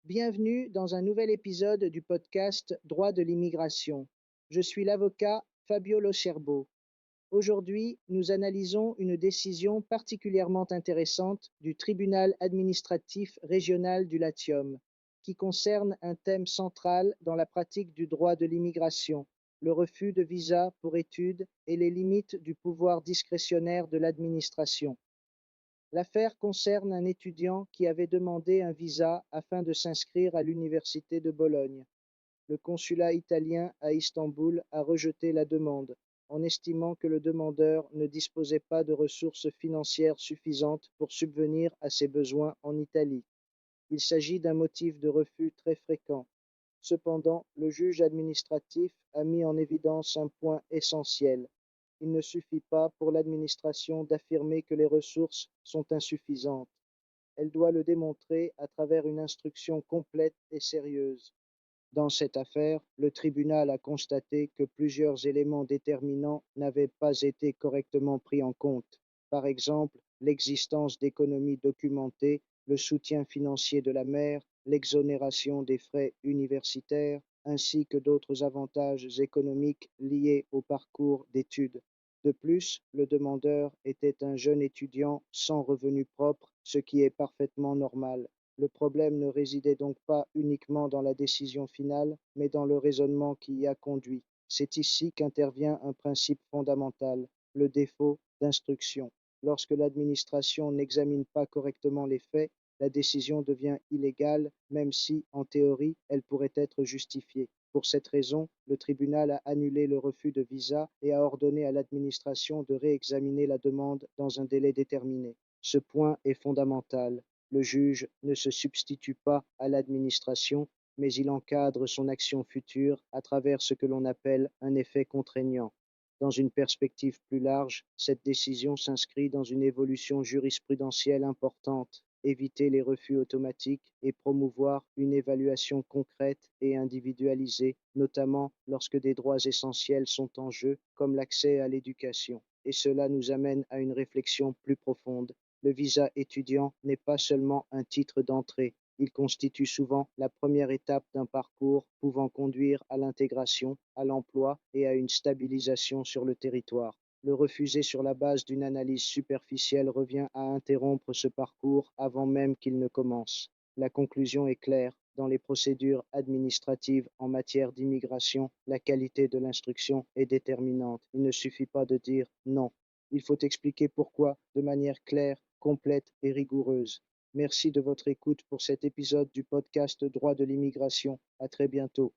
Bienvenue dans un nouvel épisode du podcast Droit de l'immigration. Je suis l'avocat Fabio Locerbo. Aujourd'hui, nous analysons une décision particulièrement intéressante du tribunal administratif régional du Latium, qui concerne un thème central dans la pratique du droit de l'immigration, le refus de visa pour études et les limites du pouvoir discrétionnaire de l'administration. L'affaire concerne un étudiant qui avait demandé un visa afin de s'inscrire à l'université de Bologne. Le consulat italien à Istanbul a rejeté la demande, en estimant que le demandeur ne disposait pas de ressources financières suffisantes pour subvenir à ses besoins en Italie. Il s'agit d'un motif de refus très fréquent. Cependant, le juge administratif a mis en évidence un point essentiel. Il ne suffit pas pour l'administration d'affirmer que les ressources sont insuffisantes. Elle doit le démontrer à travers une instruction complète et sérieuse. Dans cette affaire, le tribunal a constaté que plusieurs éléments déterminants n'avaient pas été correctement pris en compte. Par exemple, l'existence d'économies documentées, le soutien financier de la mère, l'exonération des frais universitaires, ainsi que d'autres avantages économiques liés au parcours d'études. De plus, le demandeur était un jeune étudiant sans revenus propres, ce qui est parfaitement normal. Le problème ne résidait donc pas uniquement dans la décision finale, mais dans le raisonnement qui y a conduit. C'est ici qu'intervient un principe fondamental, le défaut d'instruction. Lorsque l'administration n'examine pas correctement les faits, la décision devient illégale, même si, en théorie, elle pourrait être justifiée. Pour cette raison, le tribunal a annulé le refus de visa et a ordonné à l'administration de réexaminer la demande dans un délai déterminé. Ce point est fondamental. Le juge ne se substitue pas à l'administration, mais il encadre son action future à travers ce que l'on appelle un effet contraignant. Dans une perspective plus large, cette décision s'inscrit dans une évolution jurisprudentielle importante, éviter les refus automatiques et promouvoir une évaluation concrète et individualisée, notamment lorsque des droits essentiels sont en jeu, comme l'accès à l'éducation. Et cela nous amène à une réflexion plus profonde. Le visa étudiant n'est pas seulement un titre d'entrée, il constitue souvent la première étape d'un parcours pouvant conduire à l'intégration, à l'emploi et à une stabilisation sur le territoire. Le refuser sur la base d'une analyse superficielle revient à interrompre ce parcours avant même qu'il ne commence. La conclusion est claire. Dans les procédures administratives en matière d'immigration, la qualité de l'instruction est déterminante. Il ne suffit pas de dire non. Il faut expliquer pourquoi de manière claire, complète et rigoureuse. Merci de votre écoute pour cet épisode du podcast Droit de l'immigration. À très bientôt.